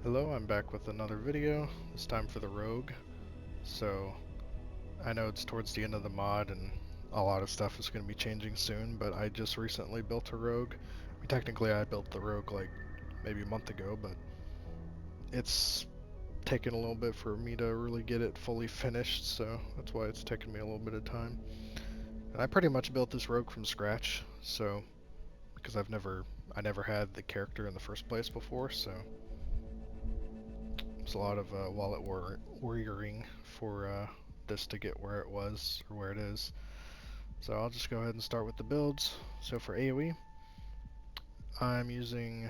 Hello, I'm back with another video, this time for the Rogue. So, I know it's towards the end of the mod and a lot of stuff is going to be changing soon, but I just recently built a Rogue. I mean, technically I built the Rogue like maybe a month ago, but it's taken a little bit for me to really get it fully finished, so that's why it's taken me a little bit of time. And I pretty much built this Rogue from scratch, so, because I never had the character in the first place before, so it's a lot of wallet warrioring for this to get where it was or where it is. So I'll just go ahead and start with the builds. So for AoE, I'm using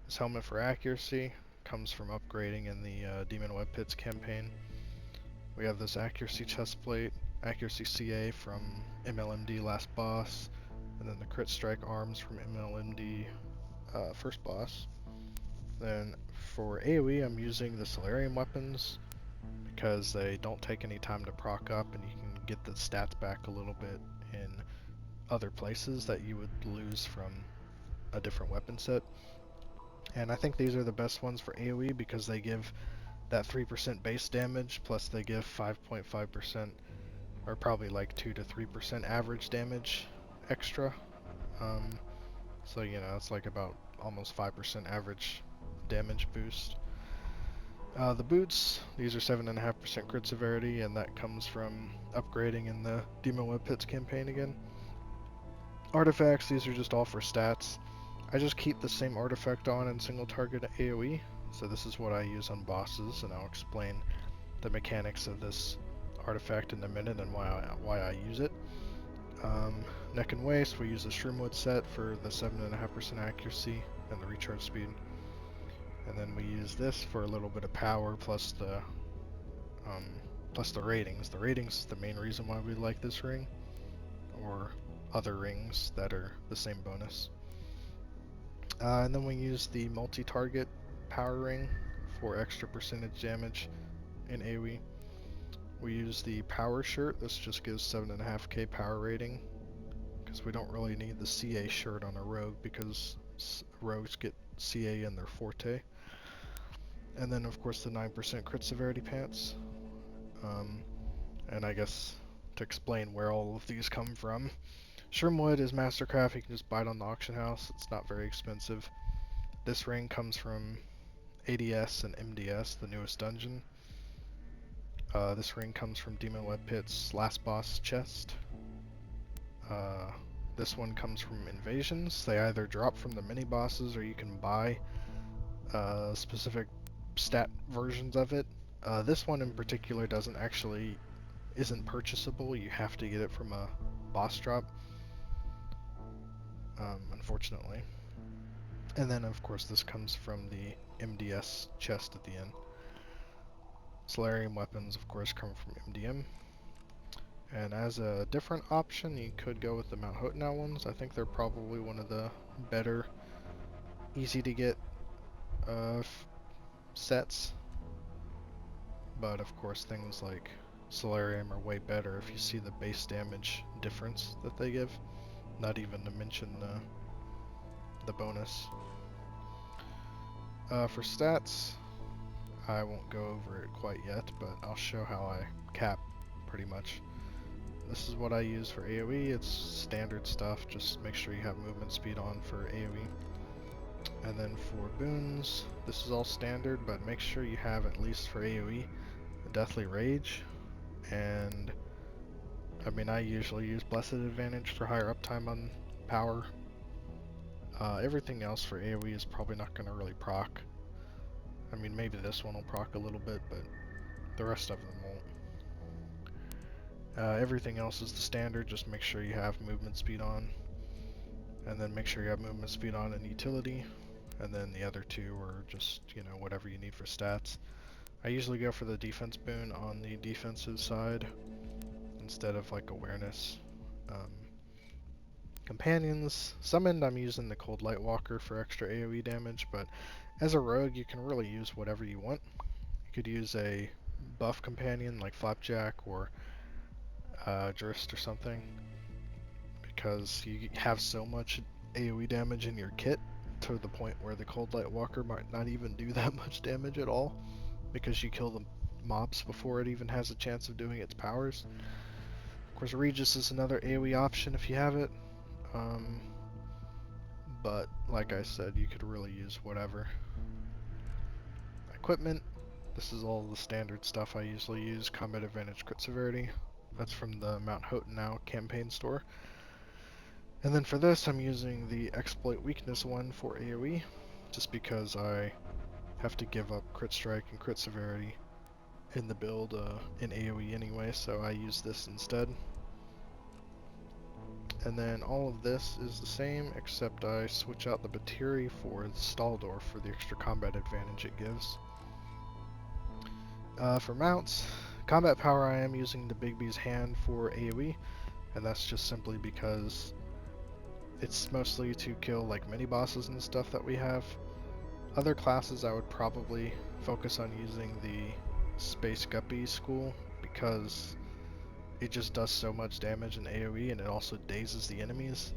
this helmet for accuracy. Comes from upgrading in the Demon Web Pits campaign. We have this accuracy chestplate, accuracy CA from MLMD last boss, and then the crit strike arms from MLMD first boss. Then for AoE, I'm using the Solarium weapons because they don't take any time to proc up and you can get the stats back a little bit in other places that you would lose from a different weapon set. And I think these are the best ones for AoE because they give that 3% base damage plus they give 5.5% or probably like 2 to 3% average damage extra. So you know, it's like about almost 5% average damage boost. The boots, these are 7.5% crit severity, and that comes from upgrading in the Demon Web Pits campaign again. Artifacts, these are just all for stats. I just keep the same artifact on in single target AoE, so this is what I use on bosses, and I'll explain the mechanics of this artifact in a minute and why I use it. Neck and waist, we use the Shroomwood set for the 7.5% accuracy and the recharge speed. And then we use this for a little bit of power plus the ratings. The ratings is the main reason why we like this ring, or other rings that are the same bonus. And then we use the multi-target power ring for extra percentage damage in AoE. We use the power shirt. This just gives 7.5k power rating because we don't really need the CA shirt on a rogue because rogues get CA in their forte. And then of course the 9% crit severity pants. And I guess to explain where all of these come from, Shroomwood is Mastercraft. You can just buy it on the auction house. It's not very expensive. This ring comes from ADS and MDS, the newest dungeon. This ring comes from Demon Web Pits last boss chest. This one comes from Invasions. They either drop from the mini bosses or you can buy specific stat versions of it. This one in particular isn't purchasable. You have to get it from a boss drop, unfortunately. And then of course this comes from the MDS chest at the end. Solarium weapons of course come from MDM. And as a different option, you could go with the Mount Hotenow ones. I think they're probably one of the better, easy to get sets. But of course things like Solarium are way better if you see the base damage difference that they give. Not even to mention the bonus. For stats, I won't go over it quite yet, but I'll show how I cap pretty much. This is what I use for AoE. It's standard stuff. Just make sure you have movement speed on for AoE. And then for boons, this is all standard, but make sure you have at least for AoE a Deathly Rage. And I mean, I usually use Blessed Advantage for higher uptime on power. Everything else for AoE is probably not going to really proc. I mean, maybe this one will proc a little bit, but the rest of them won't. Everything else is the standard, just make sure you have movement speed on. And then make sure you have movement speed on and utility. And then the other two are just, you know, whatever you need for stats. I usually go for the defense boon on the defensive side instead of like awareness. Companions, summoned, I'm using the Cold Light Walker for extra AoE damage, but as a rogue you can really use whatever you want. You could use a buff companion like Flapjack or Jurist or something, because you have so much AoE damage in your kit to the point where the Cold Light Walker might not even do that much damage at all, because you kill the mobs before it even has a chance of doing its powers. Of course, Regis is another AoE option if you have it, but like I said, you could really use whatever. Equipment, this is all the standard stuff I usually use. Combat Advantage Crit Severity, that's from the Mount Hotenau campaign store. And then for this, I'm using the Exploit Weakness one for AoE, just because I have to give up Crit Strike and Crit Severity in the build in AoE anyway, so I use this instead. And then all of this is the same, except I switch out the Batiri for the Stall Door for the extra combat advantage it gives. For mounts, combat power, I am using the Bigby's Hand for AoE, and that's just simply because it's mostly to kill like mini bosses and stuff that we have. Other classes I would probably focus on using the Space Guppy School, because it just does so much damage in AoE and it also dazes the enemies.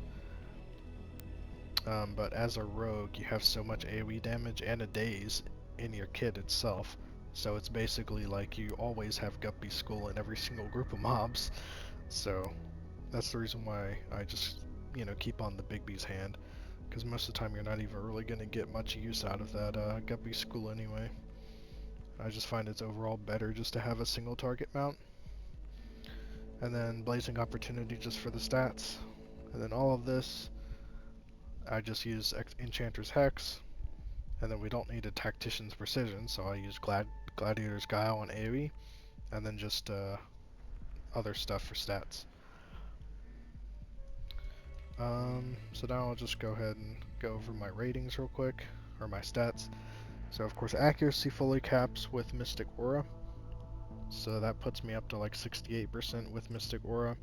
But as a rogue, you have so much AoE damage and a daze in your kit itself, so it's basically like you always have Guppy School in every single group of mobs. So that's the reason why I just, keep on the Bigby's Hand, because most of the time you're not even really going to get much use out of that Guppy School anyway. I just find it's overall better just to have a single target mount. And then Blazing Opportunity just for the stats. And then all of this, I just use Enchanter's Hex. And then we don't need a Tactician's Precision, so I use Gladiator's Guile on AoE. And then just other stuff for stats. So now I'll just go ahead and go over my ratings real quick, or my stats. So of course accuracy fully caps with Mystic Aura. So that puts me up to like 68% with Mystic Aura.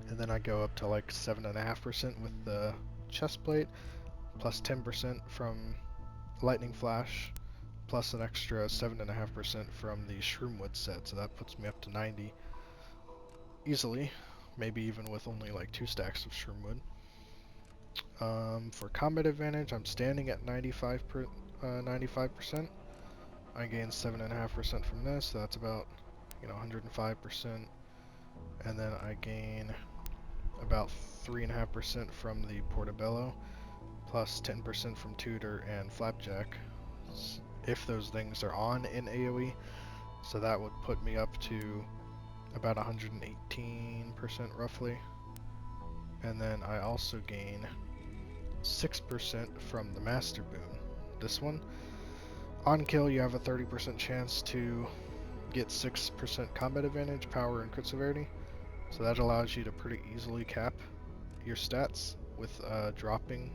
And then I go up to like 7.5% with the Chestplate, plus 10% from Lightning Flash, plus an extra 7.5% from the Shroomwood set. So that puts me up to 90 easily, maybe even with only like 2 stacks of Shroomwood. For combat advantage, I'm standing at 95%. I gain 7.5% from this, so that's about 105%. And then I gain about 3.5% from the Portobello, plus 10% from Tutor and Flapjack, if those things are on in AoE. So that would put me up to about 118% roughly. And then I also gain 6% from the Master Boon. This one, on kill you have a 30% chance to get 6% combat advantage, power, and crit severity. So that allows you to pretty easily cap your stats with dropping,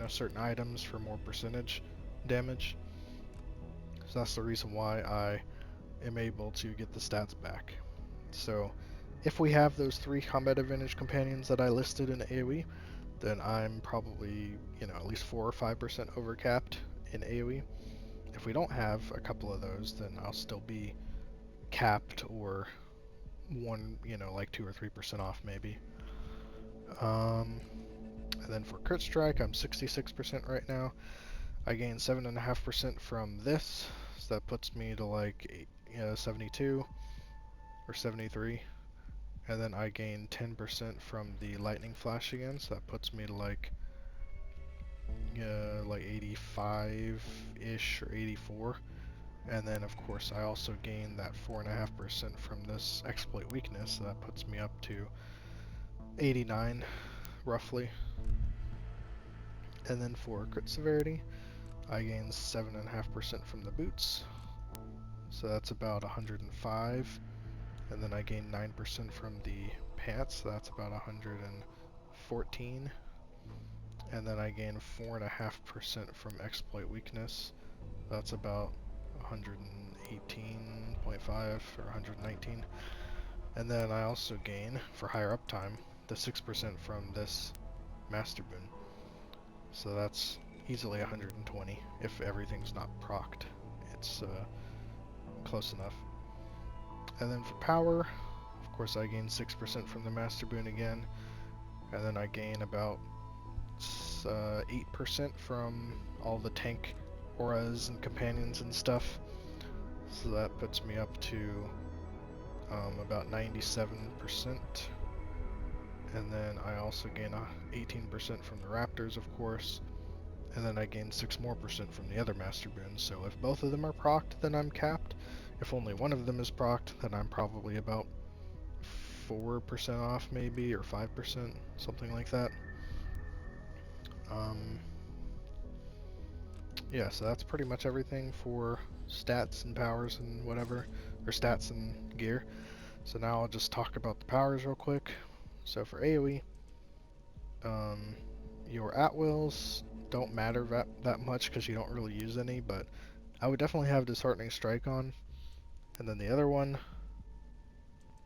certain items for more percentage damage. So that's the reason why I am able to get the stats back. So if we have those 3 combat advantage companions that I listed in AoE, then I'm probably, at least 4 or 5% overcapped in AoE. If we don't have a couple of those, then I'll still be capped, or like 2 or 3% off maybe. And then for crit strike, I'm 66% right now. I gain 7.5% from this, so that puts me to like 72 or 73. And then I gain 10% from the lightning flash again, so that puts me to like 85-ish or 84. And then of course I also gain that 4.5% from this exploit weakness, so that puts me up to 89 roughly. And then for crit severity, I gain 7.5% from the boots, so that's about 105. And then I gain 9% from the pants, so that's about 114. And then I gain 4.5% from exploit weakness, that's about 118.5 or 119. And then I also gain, for higher uptime, the 6% from this Master Boon. So that's easily 120 if everything's not procced. It's close enough. And then for power, of course I gain 6% from the Master Boon again, and then I gain about It's 8% from all the tank auras and companions and stuff. So that puts me up to about 97%. And then I also gain 18% from the raptors, of course. And then I gain 6% more from the other master boons. So if both of them are procced, then I'm capped. If only one of them is procced, then I'm probably about 4% off maybe, or 5%, something like that. Yeah, so that's pretty much everything for stats and powers and whatever, or stats and gear. So now I'll just talk about the powers real quick. So for AoE, your at-wills don't matter that much because you don't really use any, but I would definitely have Disheartening Strike on. And then the other one,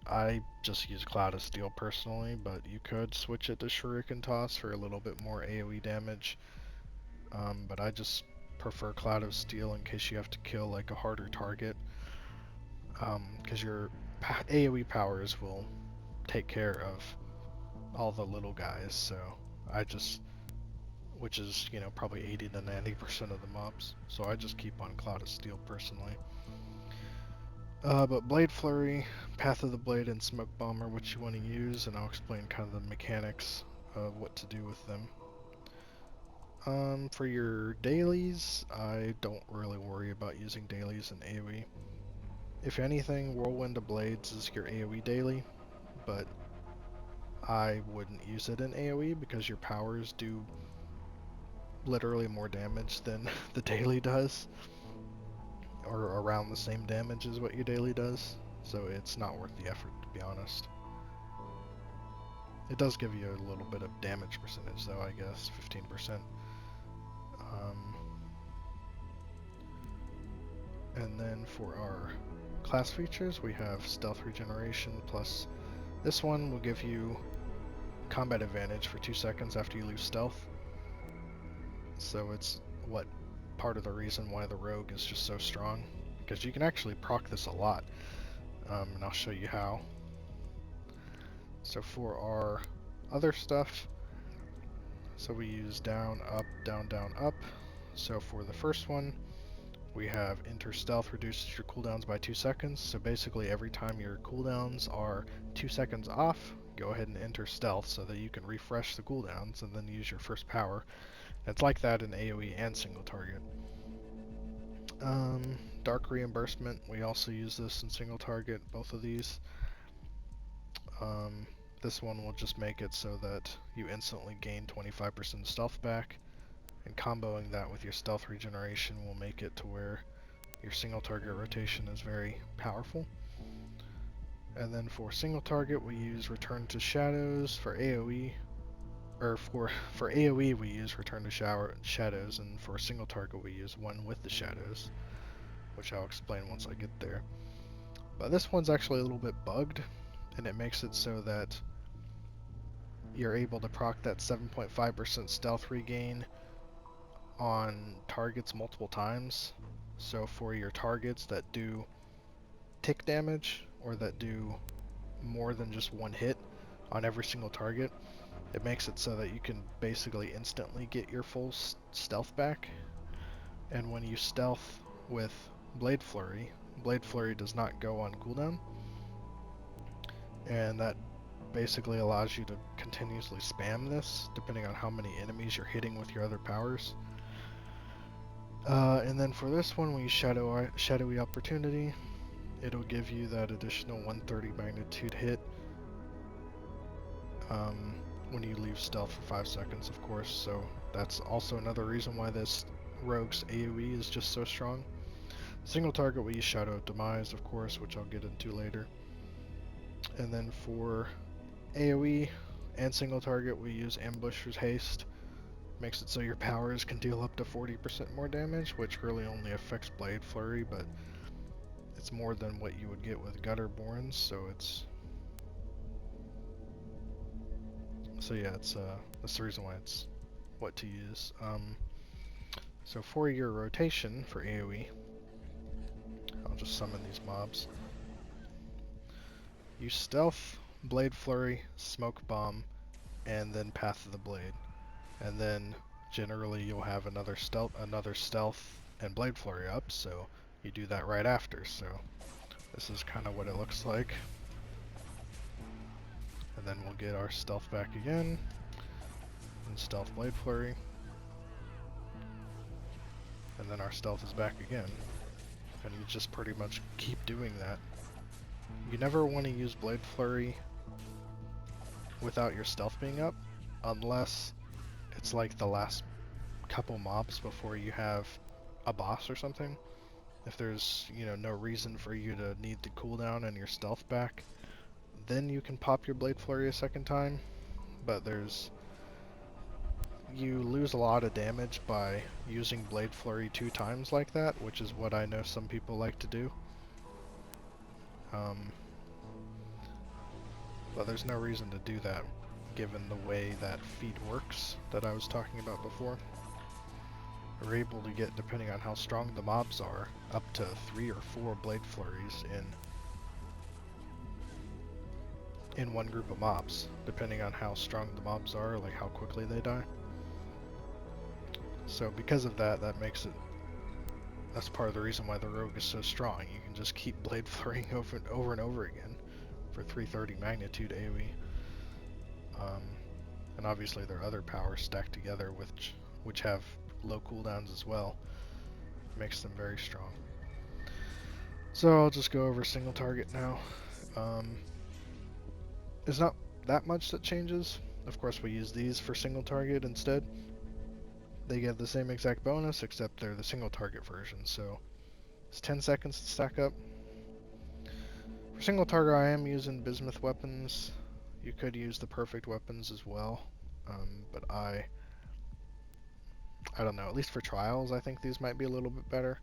I just use Cloud of Steel personally, but you could switch it to Shuriken Toss for a little bit more AoE damage. But I just prefer Cloud of Steel in case you have to kill like a harder target. Because your AoE powers will take care of all the little guys, so I just, which is, you know, probably 80 to 90% of the mobs, so I just keep on Cloud of Steel personally. But Blade Flurry, Path of the Blade, and Smoke Bomb are what you want to use, and I'll explain kind of the mechanics of what to do with them. For your dailies, I don't really worry about using dailies in AoE. If anything, Whirlwind of Blades is your AoE daily, but I wouldn't use it in AoE because your powers do literally more damage than the daily does, or around the same damage as what your daily does, so it's not worth the effort, to be honest. It does give you a little bit of damage percentage though, I guess, 15%. And then for our class features, we have Stealth Regeneration, plus this one will give you combat advantage for 2 seconds after you lose stealth. So it's what part of the reason why the rogue is just so strong, because you can actually proc this a lot, and I'll show you how. So for our other stuff, so we use down, up, down, down, up. So for the first one, we have Enter Stealth reduces your cooldowns by 2 seconds. So basically every time your cooldowns are 2 seconds off, go ahead and enter Stealth so that you can refresh the cooldowns and then use your first power. It's like that in AoE and single target. Dark Reimbursement, we also use this in single target, both of these. This one will just make it so that you instantly gain 25% stealth back, and comboing that with your stealth regeneration will make it to where your single target rotation is very powerful. And then for single target we use Return to Shadows. For AoE, or for AoE we use Return to Shadows, and for single target we use One with the Shadows, which I'll explain once I get there. But this one's actually a little bit bugged, and it makes it so that you're able to proc that 7.5% stealth regain on targets multiple times. So for your targets that do tick damage, or that do more than just one hit on every single target, it makes it so that you can basically instantly get your full stealth back. And when you stealth with Blade Flurry does not go on cooldown, and that basically allows you to continuously spam this depending on how many enemies you're hitting with your other powers. And then for this one we use Shadowy Opportunity. It'll give you that additional 130 magnitude hit when you leave stealth for 5 seconds, of course, so that's also another reason why this rogue's AoE is just so strong. Single target we use Shadow of Demise, of course, which I'll get into later. And then for AoE and single target we use Ambusher's Haste. Makes it so your powers can deal up to 40% more damage, which really only affects Blade Flurry, but it's more than what you would get with Gutterborns, so it's... So yeah, it's that's the reason why it's what to use. So for your rotation for AoE, I'll just summon these mobs. Use Stealth, Blade Flurry, Smoke Bomb, and then Path of the Blade. and then generally you'll have another stealth and blade flurry up, so you do that right after. So this is kind of what it looks like. And then we'll get our stealth back again, and stealth blade flurry, and then our stealth is back again. And you just pretty much keep doing that. You never want to use blade flurry without your stealth being up, unless it's like the last couple mobs before you have a boss or something. If there's, you know, no reason for you to need the cooldown and your stealth back, then you can pop your blade flurry a second time. But you lose a lot of damage by using blade flurry 2 times like that, which is what I know some people like to do. But there's no reason to do that, given the way that feat works that I was talking about before. We're able to get, depending on how strong the mobs are, up to 3 or 4 blade flurries in one group of mobs, depending on how strong the mobs are, like how quickly they die. So because of that, that's part of the reason why the rogue is so strong. You can just keep blade flurrying over and over again for 330 magnitude AoE. And obviously there are other powers stacked together which have low cooldowns as well. Makes them very strong. So I'll just go over single target now. There's not that much that changes. Of course we use these for single target instead. They get the same exact bonus, except they're the single target version, so it's 10 seconds to stack up. For single target I am using bismuth weapons. You could use the perfect weapons as well, but I don't know, at least for trials I think these might be a little bit better,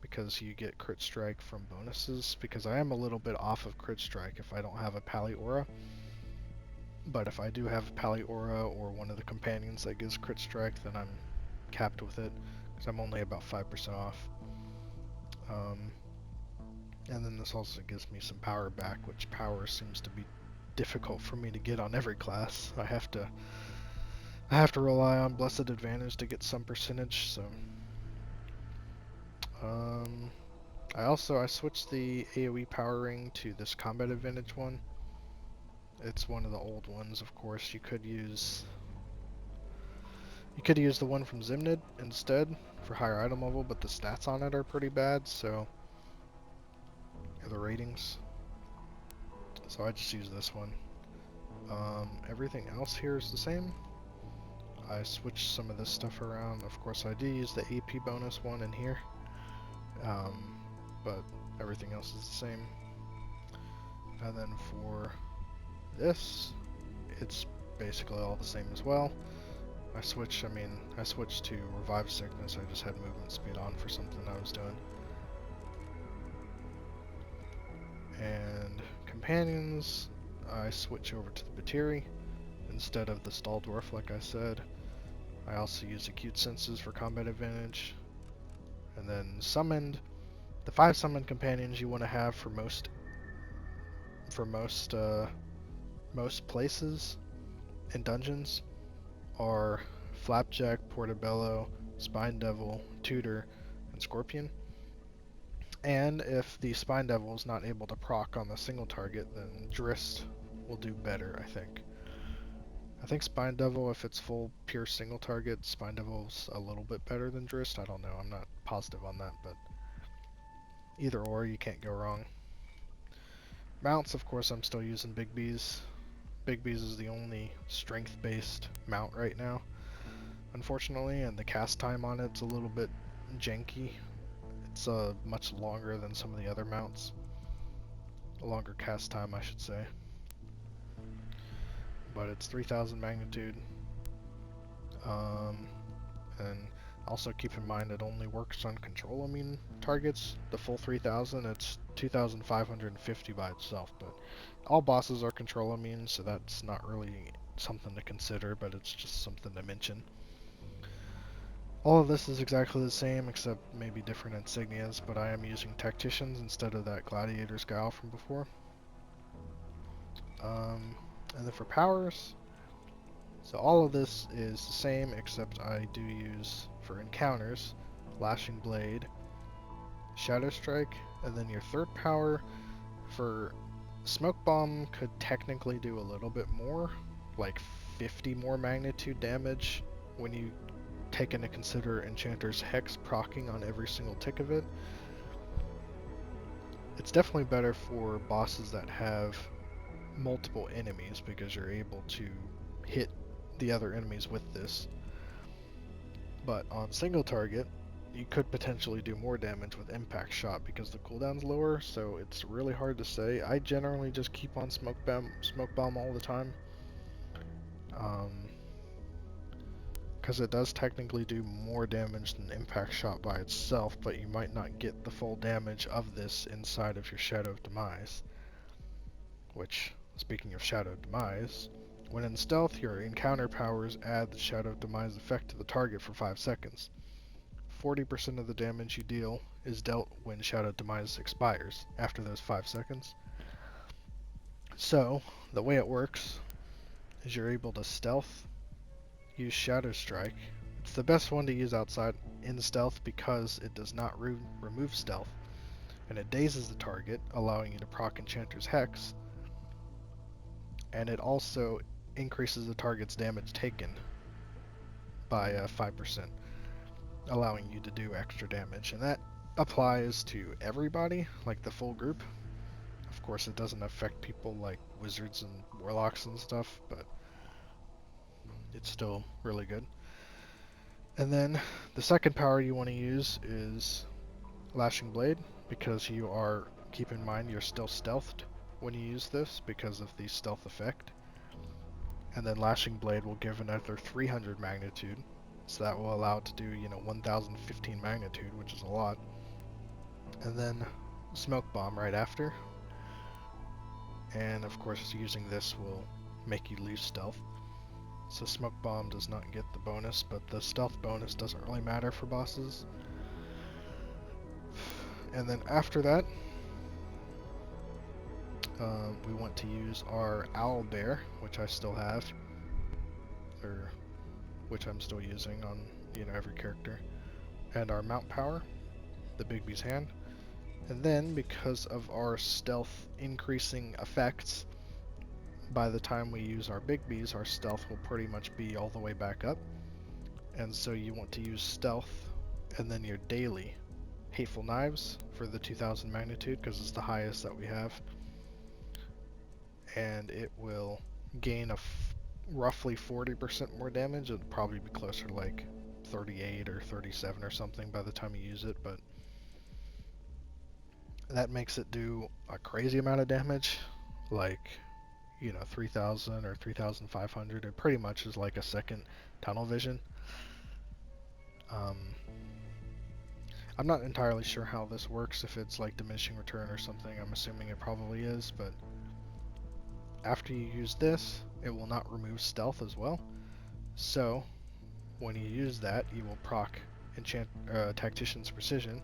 because you get crit strike from bonuses, because I am a little bit off of crit strike if I don't have a Pally Aura. But if I do have a Pally Aura or one of the companions that gives crit strike, then I'm capped with it, because I'm only about 5% off. And then this also gives me some power back, which power seems to be difficult for me to get on every class. I have to rely on Blessed Advantage to get some percentage, so I switched the AoE power ring to this Combat Advantage one. It's one of the old ones, of course. You could use the one from Zimnid instead for higher item level, but the stats on it are pretty bad, so the ratings. So I just use this one. Everything else here is the same. I switched some of this stuff around. Of course, I do use the AP bonus one in here, but everything else is the same. And then for this, it's basically all the same as well. I switched to Revive Sickness. I just had movement speed on for something I was doing. And companions, I switch over to the Batiri instead of the Staldorf, like I said. I also use Acute Senses for combat advantage. And then summoned, the 5 summoned companions you want to have for most places in dungeons are Flapjack, Portobello, Spine Devil, Tutor, and Scorpion. And if the Spine Devil is not able to proc on the single target, then Drist will do better, I think. I think Spine Devil, if it's full pure single target, Spine Devil's a little bit better than Drist. I don't know, I'm not positive on that, but either or, you can't go wrong. Mounts, of course, I'm still using Big B's. Big B's is the only strength-based mount right now, unfortunately, and the cast time on it's a little bit janky. It's much longer than some of the other mounts. A longer cast time, I should say. But it's 3000 magnitude. And also keep in mind it only works on control immune targets. The full 3000, it's 2550 by itself, but all bosses are control immune, so that's not really something to consider, but it's just something to mention. All of this is exactly the same, except maybe different insignias, but I am using Tacticians instead of that Gladiator's Guile from before. And then for powers, So all of this is the same, except I do use, for encounters, Lashing Blade, Shadow Strike, and then your third power for Smoke Bomb could technically do a little bit more, like 50 more magnitude damage when you take into consider Enchanter's Hex proccing on every single tick of it. It's definitely better for bosses that have multiple enemies because you're able to hit the other enemies with this. But on single target, you could potentially do more damage with Impact Shot because the cooldown's lower, so it's really hard to say. I generally just keep on Smoke Bomb all the time. Because it does technically do more damage than Impact Shot by itself, but you might not get the full damage of this inside of your Shadow of Demise. Which, speaking of Shadow of Demise, when in stealth, your encounter powers add the Shadow of Demise effect to the target for 5 seconds. 40% of the damage you deal is dealt when Shadow of Demise expires after those 5 seconds. So, the way it works is you're able to stealth, use Shadow Strike. It's the best one to use outside in stealth because it does not remove stealth, and it dazes the target, allowing you to proc Enchanter's Hex, and it also increases the target's damage taken by 5%, allowing you to do extra damage, and that applies to everybody, like the full group. Of course, it doesn't affect people like wizards and warlocks and stuff, but it's still really good. And then the second power you want to use is Lashing Blade, because you are, keep in mind, you're still stealthed when you use this because of the stealth effect. And then Lashing Blade will give another 300 magnitude, so that will allow it to do, 1015 magnitude, which is a lot. And then Smoke Bomb right after. And of course, using this will make you lose stealth. So Smoke Bomb does not get the bonus, but the stealth bonus doesn't really matter for bosses. And then after that, we want to use our Owl Bear, which I still have, or which I'm still using on every character, and our Mount Power, the Bigby's Hand. And then, because of our stealth increasing effects, by the time we use our Bigby's, our stealth will pretty much be all the way back up. And so you want to use stealth, and then your daily Hateful Knives for the 2000 magnitude, because it's the highest that we have. And it will gain roughly 40% more damage. It'll probably be closer to like 38 or 37 or something by the time you use it, but that makes it do a crazy amount of damage, like 3000 or 3500. It pretty much is like a second tunnel vision. I'm not entirely sure how this works, if it's like diminishing return or something. I'm assuming it probably is, but after you use this, it will not remove stealth as well. So when you use that, you will proc Tactician's Precision,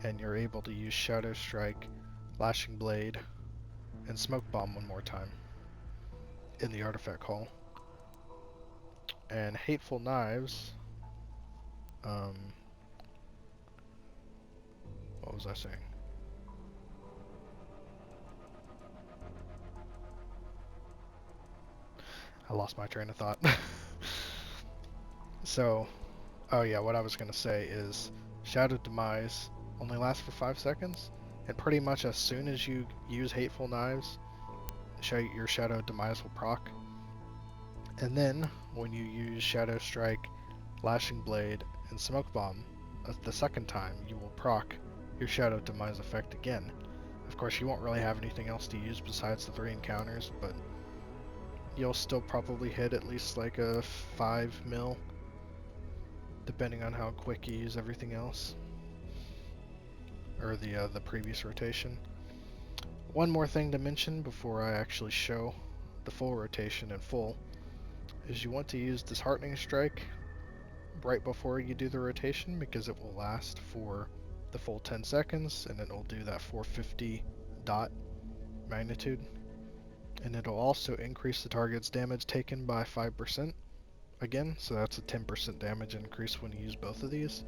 and you're able to use Shadow Strike, Lashing Blade, and Smoke Bomb one more time in the Artifact Hall. And Hateful Knives, what was I saying? I lost my train of thought. So, oh yeah, what I was going to say is Shadow Demise only lasts for 5 seconds, and pretty much as soon as you use Hateful Knives, your Shadow Demise will proc. And then, when you use Shadow Strike, Lashing Blade, and Smoke Bomb the second time, you will proc your Shadow Demise effect again. Of course, you won't really have anything else to use besides the 3 encounters, but you'll still probably hit at least like a 5 mil, depending on how quick you use everything else, or the previous rotation. One more thing to mention before I actually show the full rotation in full is you want to use Disheartening Strike right before you do the rotation, because it will last for the full 10 seconds and it will do that 450 dot magnitude. and it'll also increase the target's damage taken by 5% again, so that's a 10% damage increase when you use both of these.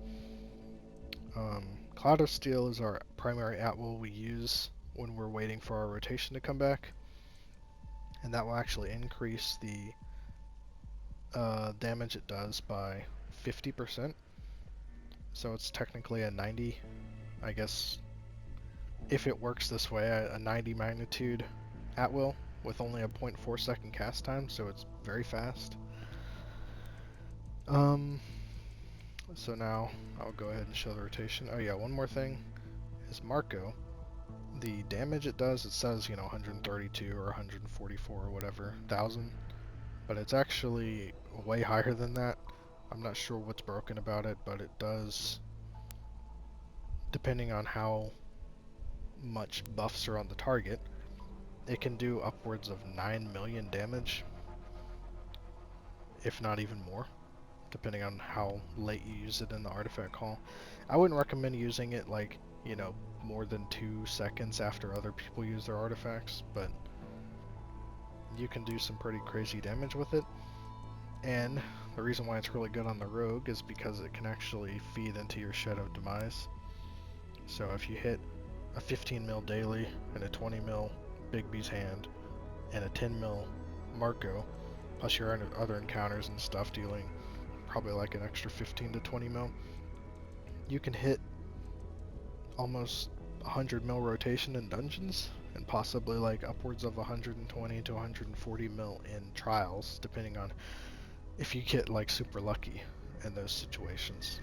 Cloud of Steel is our primary at-will we use when we're waiting for our rotation to come back, and that will actually increase the damage it does by 50%, so it's technically a 90, I guess, if it works this way, a 90 magnitude at-will with only a 0.4 second cast time, so it's very fast. So now I'll go ahead and show the rotation. Oh yeah, one more thing is Marco. The damage it does, it says, 132 or 144 or whatever thousand, but it's actually way higher than that. I'm not sure what's broken about it, but it does, depending on how much buffs are on the target, it can do upwards of 9 million damage, if not even more, depending on how late you use it in the artifact call. I wouldn't recommend using it like, more than 2 seconds after other people use their artifacts, but you can do some pretty crazy damage with it. And the reason why it's really good on the rogue is because it can actually feed into your Shadow Demise. So if you hit a 15 mil daily and a 20 mil Big B's Hand and a 10 mil Marco, plus your other encounters and stuff dealing probably like an extra 15 to 20 mil, you can hit almost 100 mil rotation in dungeons and possibly like upwards of 120 to 140 mil in trials, depending on if you get like super lucky in those situations.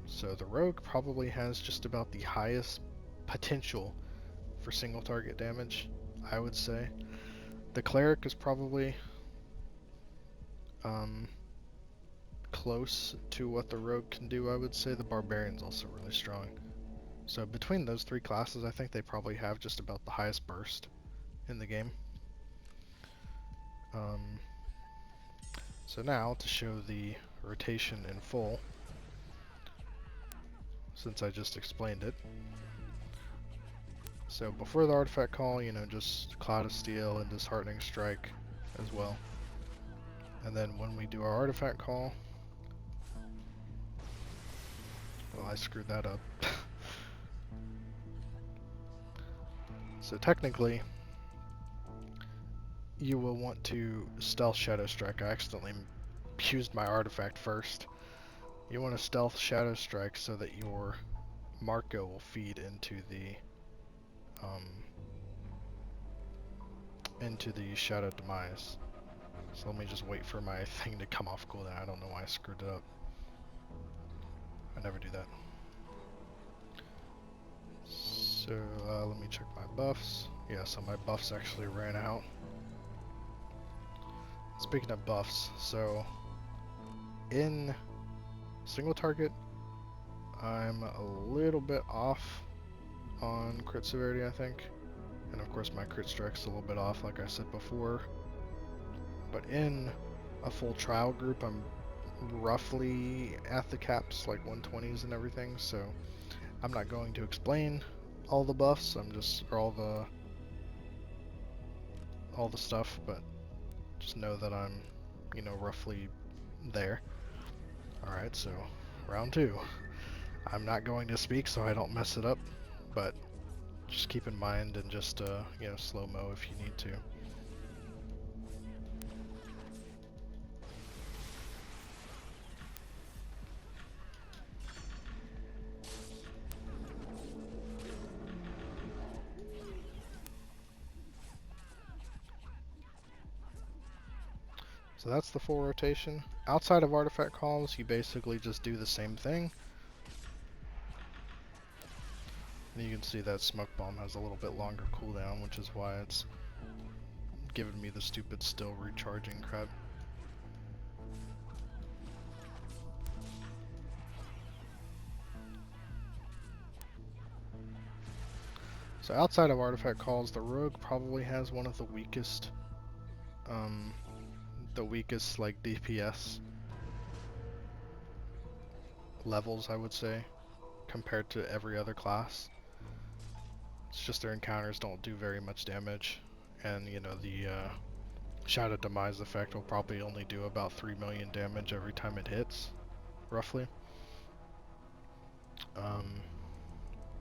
So the rogue probably has just about the highest potential for single target damage, I would say. The cleric is probably close to what the rogue can do, I would say. The barbarian's also really strong. So between those three classes, I think they probably have just about the highest burst in the game. So now, to show the rotation in full, since I just explained it. So before the artifact call, just Cloud of Steel and Disheartening Strike as well. And then when we do our artifact call, well, I screwed that up. So technically, you will want to stealth Shadow Strike. I accidentally used my artifact first. You want to stealth Shadow Strike so that your Marco will feed into the Shadow Demise. So let me just wait for my thing to come off cooldown. I don't know why I screwed it up. I never do that. So let me check my buffs. Yeah, so my buffs actually ran out. Speaking of buffs, so in single target, I'm a little bit off on crit severity, I think. And of course my crit strike's a little bit off, like I said before. But in a full trial group, I'm roughly at the caps, like 120s and everything, so I'm not going to explain all the buffs, or all the stuff, but just know that I'm, roughly there. Alright, so round 2. I'm not going to speak so I don't mess it up, but just keep in mind and just, slow-mo if you need to. So that's the full rotation. Outside of artifact calls, you basically just do the same thing. And you can see that smoke bomb has a little bit longer cooldown, which is why it's giving me the stupid still recharging crap. So outside of artifact calls, the rogue probably has one of the weakest like DPS levels, I would say, compared to every other class. It's just their encounters don't do very much damage, and you know the Shadow Demise effect will probably only do about 3 million damage every time it hits, roughly.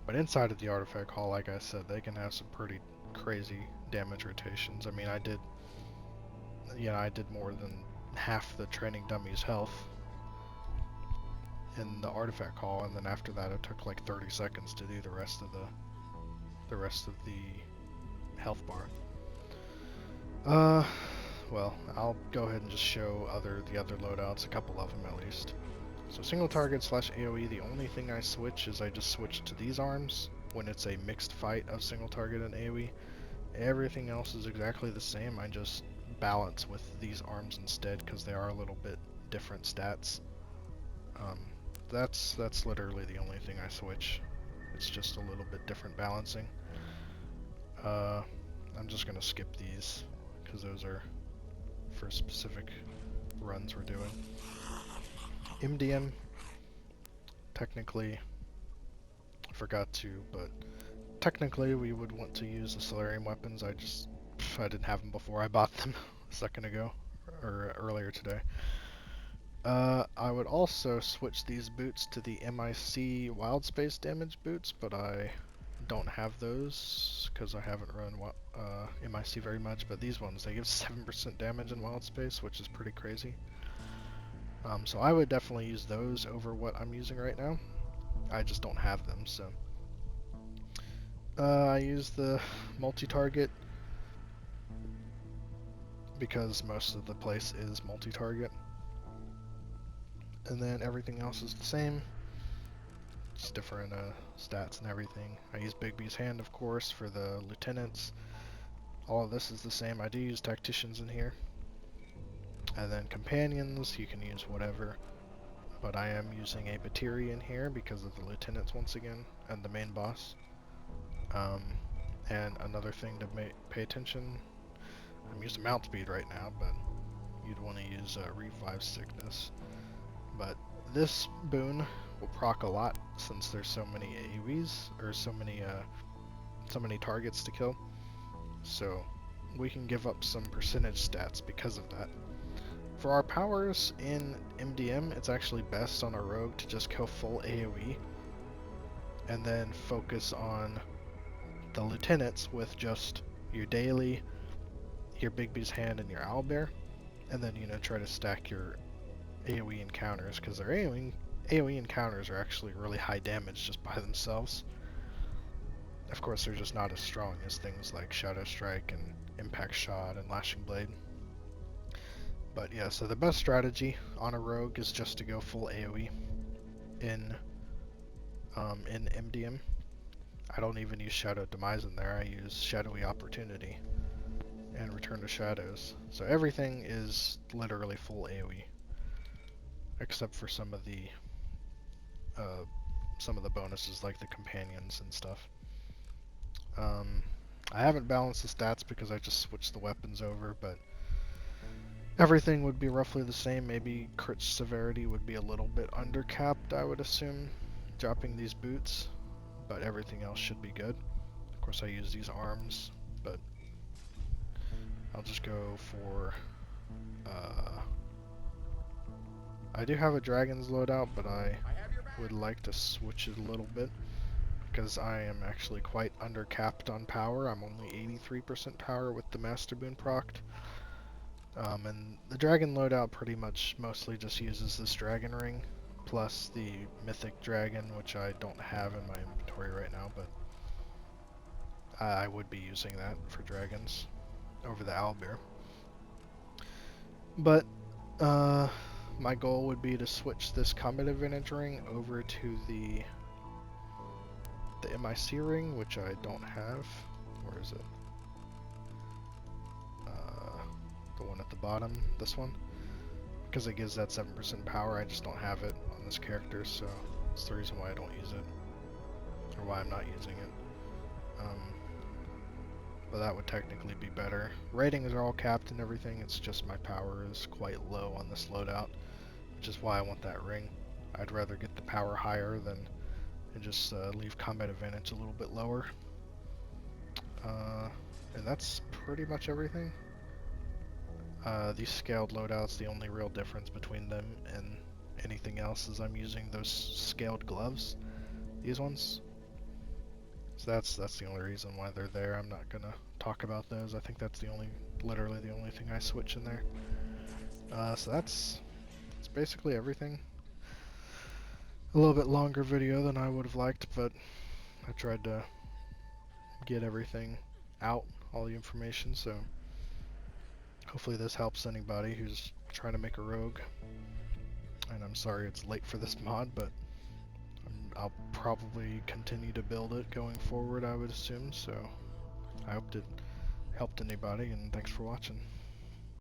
But inside of the artifact hall, like I said, they can have some pretty crazy damage rotations. I mean, I did more than half the training dummy's health in the artifact hall, and then after that it took like 30 seconds to do the rest of the health bar. Well, I'll go ahead and just show the other loadouts, a couple of them at least. So single target / AoE, the only thing I switch is I just switch to these arms when it's a mixed fight of single target and AoE. Everything else is exactly the same, I just balance with these arms instead because they are a little bit different stats. That's literally the only thing I switch. It's just a little bit different balancing. I'm just gonna skip these because those are for specific runs we're doing. MDM, technically, I forgot to, but technically we would want to use the Solarium weapons. I didn't have them before I bought them a second ago, or earlier today. I would also switch these boots to the MIC Wild Space damage boots, but I don't have those because I haven't run MIC very much, but these ones, they give 7% damage in Wild Space, which is pretty crazy. So I would definitely use those over what I'm using right now. I just don't have them, so. I use the multi-target because most of the place is multi-target. And then everything else is the same. Just different stats and everything. I use Bigby's Hand, of course, for the lieutenants. All of this is the same. I do use tacticians in here. And then companions, you can use whatever. But I am using a Batiri in here because of the lieutenants once again, and the main boss. And another thing to pay attention, I'm using mount speed right now, but you'd want to use Revive Sickness. But this boon will proc a lot since there's so many AoEs, or so many targets to kill. So we can give up some percentage stats because of that. For our powers in MDM, it's actually best on a rogue to just go full AoE and then focus on the lieutenants with just your daily, your Bigby's Hand, and your owlbear, and then try to stack your AoE encounters, because their AoE encounters are actually really high damage just by themselves. Of course, they're just not as strong as things like Shadow Strike and Impact Shot and Lashing Blade. But yeah, so the best strategy on a rogue is just to go full AoE in MDM. I don't even use Shadow Demise in there. I use Shadowy Opportunity and Return to Shadows. So everything is literally full AoE, except for some of the bonuses like the companions and stuff. I haven't balanced the stats because I just switched the weapons over, but everything would be roughly the same. Maybe crit severity would be a little bit undercapped, I would assume, dropping these boots, but everything else should be good. Of course, I use these arms, but I'll just go for I do have a dragon's loadout, but I would like to switch it a little bit because I am actually quite undercapped on power. I'm only 83% power with the Master Boon procced. And the dragon loadout pretty much mostly just uses this dragon ring plus the mythic dragon, which I don't have in my inventory right now, but I would be using that for dragons over the owlbear. But my goal would be to switch this combat advantage ring over to the MIC ring, which I don't have. Where is it? The one at the bottom, this one, because it gives that 7% power. I just don't have it on this character, so that's the reason why I don't use it, or why I'm not using it. But that would technically be better. Ratings are all capped and everything, it's just my power is quite low on this loadout, which is why I want that ring. I'd rather get the power higher than and just leave combat advantage a little bit lower. And that's pretty much everything. These scaled loadouts, the only real difference between them and anything else is I'm using those scaled gloves, these ones. So that's the only reason why they're there. I'm not gonna talk about those. I think that's literally the only thing I switch in there. So that's basically everything. A little bit longer video than I would have liked, but I tried to get everything out, all the information, so hopefully this helps anybody who's trying to make a rogue. And I'm sorry it's late for this mod, but I'll probably continue to build it going forward, I would assume, so I hope it helped anybody, and thanks for watching.